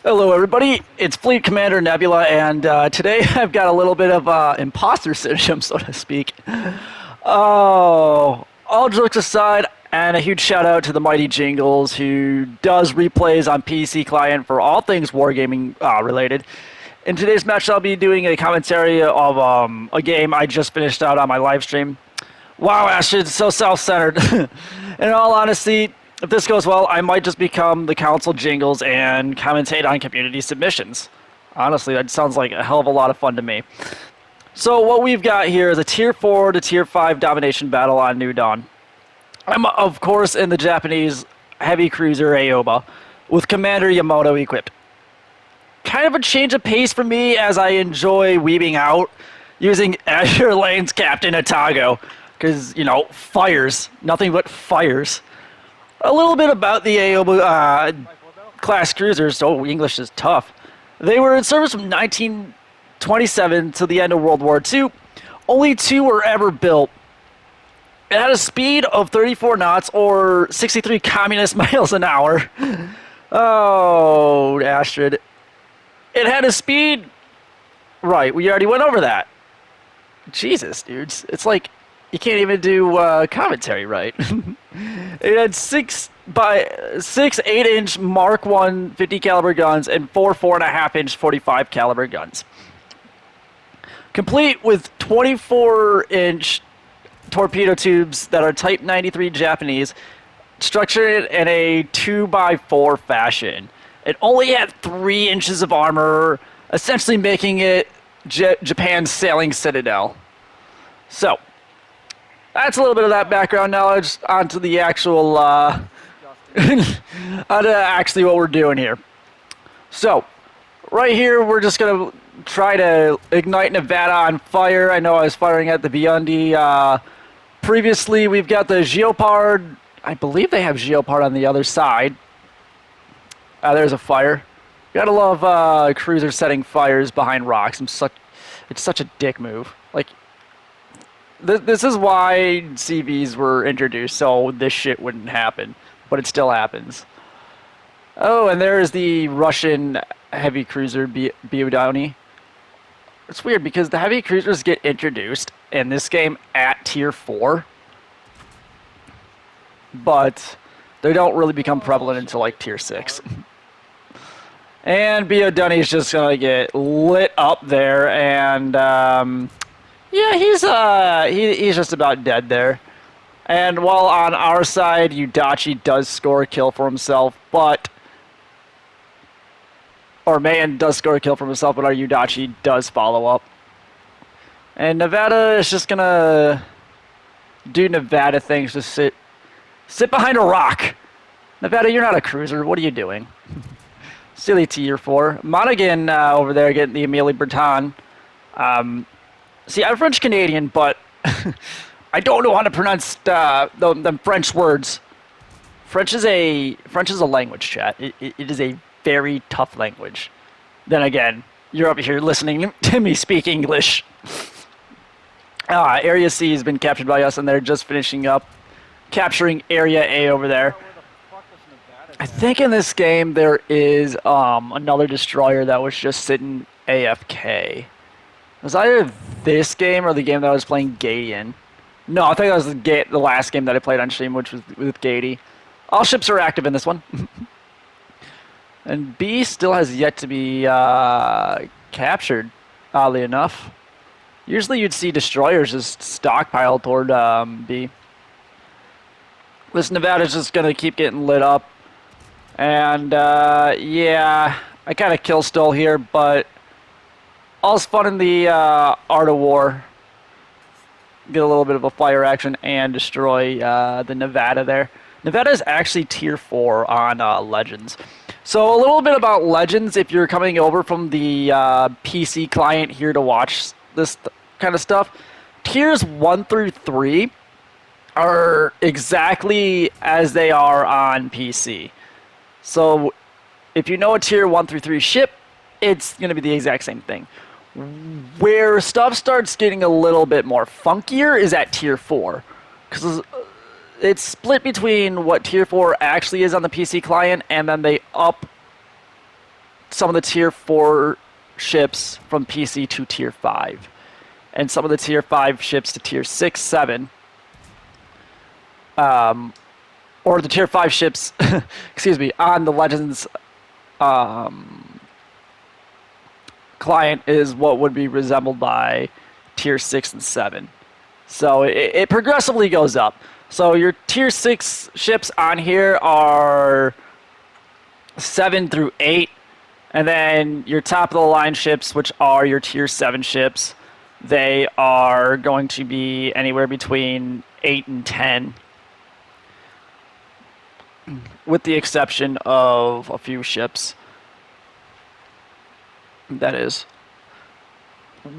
Hello, everybody. It's Fleet Commander Nebula, and today I've got a little bit of imposter syndrome, so to speak. Oh, all jokes aside, and a huge shout out to the mighty Jingles, who does replays on PC client for all things wargaming related. In today's match, I'll be doing a commentary of a game I just finished out on my live stream. Wow, Ashton, so self-centered. In all honesty, if this goes well, I might just become the council Jingles and commentate on community submissions. Honestly, that sounds like a hell of a lot of fun to me. So what we've got here is a Tier 4 to Tier 5 domination battle on New Dawn. I'm, of course, in the Japanese heavy cruiser Aoba, with Commander Yamato equipped. Kind of a change of pace for me as I enjoy weaving out using Azure Lane's Captain Atago. Because, you know, fires. Nothing but fires. A little bit about the Aoba class cruisers. Oh, English is tough. They were in service from 1927 to the end of World War II. Only 2 were ever built. It had a speed of 34 knots or 63 communist miles an hour. Oh, Astrid. It had a speed... Right, we already went over that. Jesus, dudes. It's like... You can't even do commentary right. It had 6 8-inch Mark 1 50 caliber guns and 4 4.5-inch 45 caliber guns, complete with 24-inch torpedo tubes that are Type 93 Japanese, structured in a 2x4 fashion. It only had 3 inches of armor, essentially making it Japan's sailing citadel. So. That's a little bit of that background knowledge onto the actual, onto actually what we're doing here. So, right here, we're just going to try to ignite Nevada on fire. I know I was firing at the Beyondie. Previously, we've got the Geopard. I believe they have Geopard on the other side. There's a fire. Gotta love cruisers setting fires behind rocks. It's such a dick move. Like, this is why CVs were introduced, so this shit wouldn't happen. But it still happens. Oh, and there's the Russian heavy cruiser Beyondie. It's weird because the heavy cruisers get introduced in this game at Tier 4. But they don't really become prevalent until like Tier 6. And Beyondie is just going to get lit up there, and... yeah, he's just about dead there. And while on our side, Udachi does score a kill for himself, but... Or Man does score a kill for himself, but our Udachi does follow up. And Nevada is just gonna do Nevada things, just sit behind a rock. Nevada, you're not a cruiser. What are you doing? Silly Tier 4. Monaghan over there getting the Amélie Breton. See, I'm French Canadian, but I don't know how to pronounce the French words. French is a language, chat. It is a very tough language. Then again, you're over here listening to me speak English. Area C has been captured by us, and they're just finishing up capturing Area A over there. I think in this game there is another destroyer that was just sitting AFK. It was either this game or the game that I was playing Gady in. No, I think that was the last game that I played on stream, which was with Gady. All ships are active in this one. And B still has yet to be captured, oddly enough. Usually you'd see destroyers just stockpiled toward B. This Nevada's just going to keep getting lit up. And, yeah, I kind of kill stole here, but all's fun in the art of war. Get a little bit of a fire action and destroy the Nevada there. Nevada is actually Tier 4 on Legends. So a little bit about Legends, if you're coming over from the PC client here to watch this kind of stuff. Tiers 1 through 3 are exactly as they are on PC. So if you know a Tier 1 through 3 ship, it's going to be the exact same thing. Where stuff starts getting a little bit more funkier is at Tier 4. Because it's split between what Tier 4 actually is on the PC client, and then they up some of the tier 4 ships from PC to tier 5, and some of the tier 5 ships to tier 6, 7, or the tier 5 ships, excuse me, on the Legends client is what would be resembled by tier 6 and 7. So it progressively goes up. So your tier 6 ships on here are 7 through 8. And then your top of the line ships, which are your tier 7 ships, they are going to be anywhere between 8 and 10. With the exception of a few ships. That is.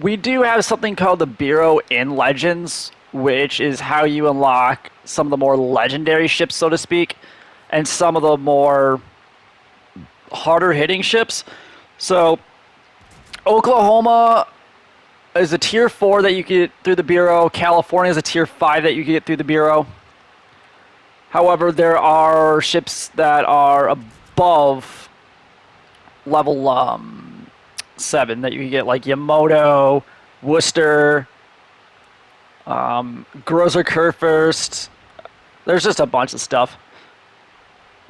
We do have something called the Bureau in Legends, which is how you unlock some of the more legendary ships, so to speak, and some of the more harder hitting ships. So Oklahoma is a tier 4 that you can get through the Bureau. California is a tier 5 that you can get through the Bureau. However, there are ships that are above level 7 that you can get, like Yamato, Worcester, Grozer Kurfürst. There's just a bunch of stuff.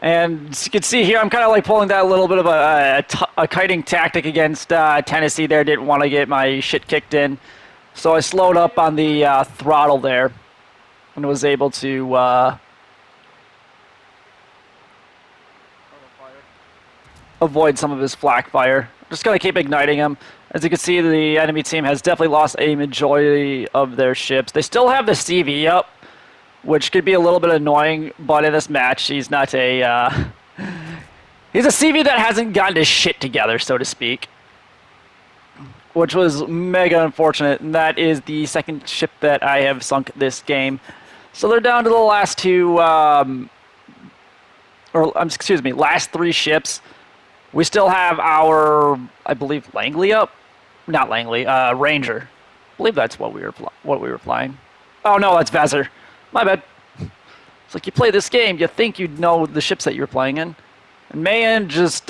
And as you can see here, I'm kind of like pulling that little bit of a kiting tactic against Tennessee there. Didn't want to get my shit kicked in. So I slowed up on the throttle there and was able to avoid some of his flak fire. Just going to keep igniting him. As you can see, the enemy team has definitely lost a majority of their ships. They still have the CV up, which could be a little bit annoying, but in this match, he's not a... he's a CV that hasn't gotten his shit together, so to speak. Which was mega unfortunate, and that is the second ship that I have sunk this game. So they're down to the last two... excuse me, last 3 ships. We still have our, I believe, Langley up? Not Langley, Ranger. I believe that's what we were flying. Oh, no, that's Vezzer. My bad. It's like you play this game, you think you'd know the ships that you're playing in. And Mayan just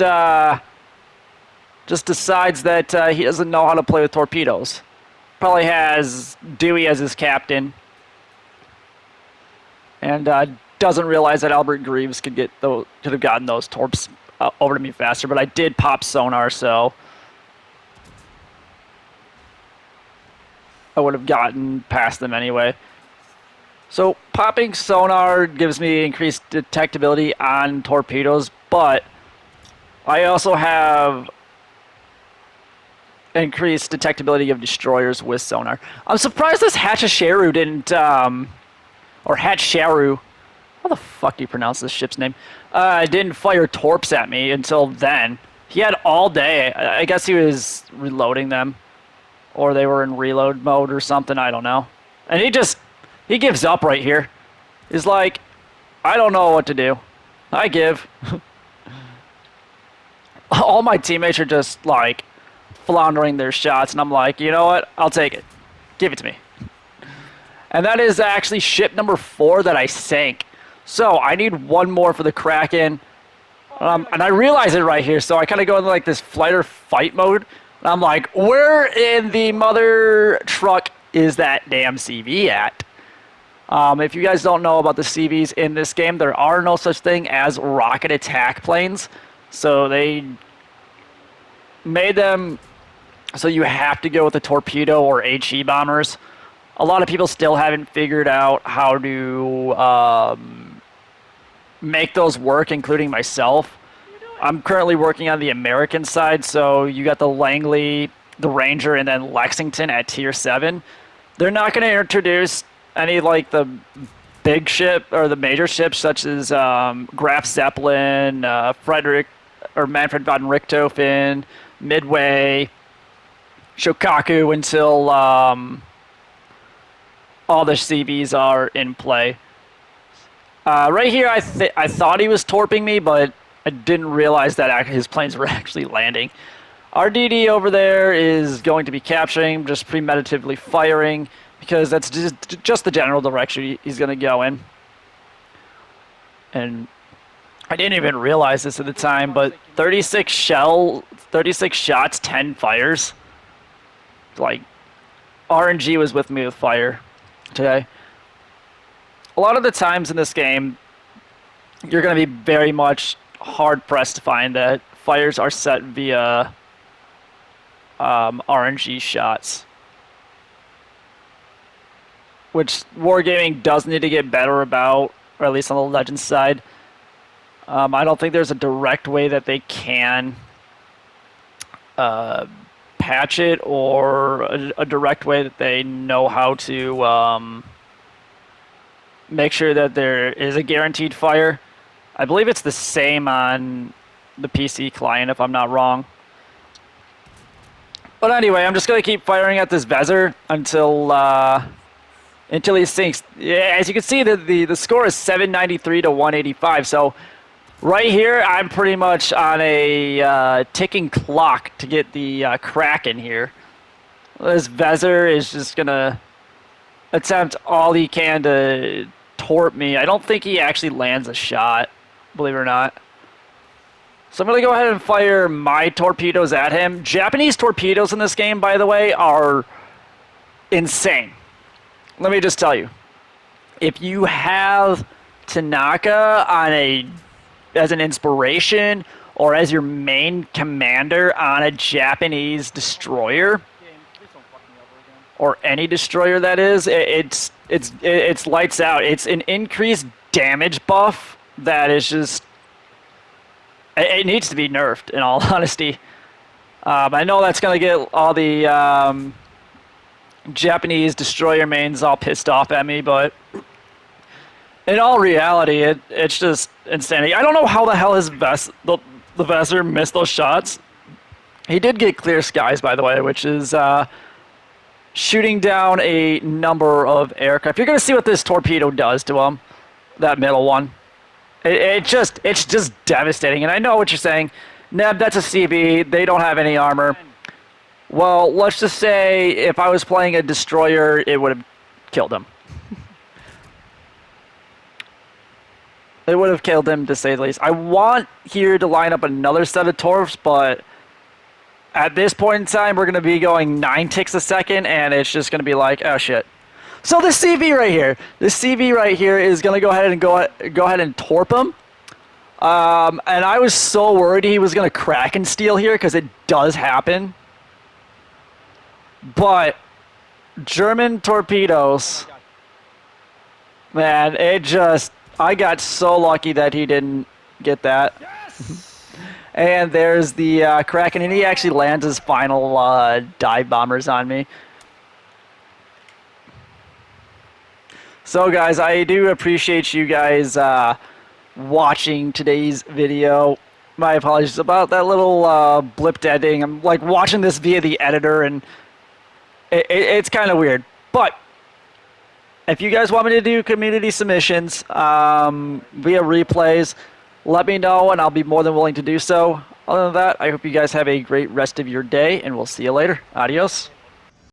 decides that he doesn't know how to play with torpedoes. Probably has Dewey as his captain. And doesn't realize that Albert Greaves could have gotten those torps over to me faster, but I did pop sonar, so I would have gotten past them anyway. So popping sonar gives me increased detectability on torpedoes, but I also have increased detectability of destroyers with sonar. I'm surprised this Hatchisharu didn't, or Hatcharu, how the fuck do you pronounce this ship's name? Didn't fire torps at me until then. He had all day. I guess he was reloading them. Or they were in reload mode or something. I don't know. And he gives up right here. He's like, I don't know what to do. I give. All my teammates are just like floundering their shots. And I'm like, you know what? I'll take it. Give it to me. And that is actually ship number 4 that I sank. So I need one more for the Kraken, and I realize it right here. So I kind of go into like this flight or fight mode. And I'm like, where in the mother truck is that damn CV at? If you guys don't know about the CVs in this game, there are no such thing as rocket attack planes. So they made them so you have to go with the torpedo or HE bombers. A lot of people still haven't figured out how to make those work, including myself. I'm currently working on the American side, so you got the Langley, the Ranger, and then Lexington at tier 7. They're not going to introduce any like the big ship or the major ships such as Graf Zeppelin, Manfred von Richthofen, Midway, Shokaku until all the CVs are in play. Right here, I thought he was torping me, but I didn't realize that his planes were actually landing. Our DD over there is going to be capturing, just premeditatively firing, because that's just the general direction he's going to go in. And I didn't even realize this at the time, but 36 36 shots, 10 fires. Like, RNG was with me with fire today. A lot of the times in this game, you're going to be very much hard-pressed to find that fires are set via RNG shots. Which Wargaming does need to get better about, or at least on the Legends side. I don't think there's a direct way that they can patch it, or a direct way that they know how to make sure that there is a guaranteed fire. I believe it's the same on the PC client, if I'm not wrong. But anyway, I'm just going to keep firing at this Vezir until he sinks. Yeah, as you can see, the score is 793 to 185. So right here, I'm pretty much on a ticking clock to get the crack in here. This Vezir is just going to attempt all he can to torp me. I don't think he actually lands a shot, believe it or not. So I'm going to go ahead and fire my torpedoes at him. Japanese torpedoes in this game, by the way, are insane. Let me just tell you. If you have Tanaka as an inspiration or as your main commander on a Japanese destroyer, or any destroyer that is, it's lights out. It's an increased damage buff that is just... It needs to be nerfed, in all honesty. I know that's going to get all the Japanese destroyer mains all pissed off at me, but in all reality, it's just insanity. I don't know how the hell the Vezir missed those shots. He did get clear skies, by the way, which is shooting down a number of aircraft. You're going to see what this torpedo does to him, that middle one. It's just devastating. And I know what you're saying. Neb, that's a CB. They don't have any armor. Well, let's just say if I was playing a destroyer, it would have killed him. It would have killed him, to say the least. I want here to line up another set of torps, but at this point in time, we're going to be going 9 ticks a second, and it's just going to be like, oh, shit. So this CV right here, is going to go ahead and torp him. And I was so worried he was going to crack and steal here, because it does happen. But German torpedoes, man, I got so lucky that he didn't get that. Yes! And there's the Kraken, and he actually lands his final dive bombers on me. So guys, I do appreciate you guys watching today's video. My apologies about that little blipped editing. I'm like watching this via the editor, and it's kind of weird. But if you guys want me to do community submissions via replays, let me know, and I'll be more than willing to do so. Other than that, I hope you guys have a great rest of your day, and we'll see you later. Adios.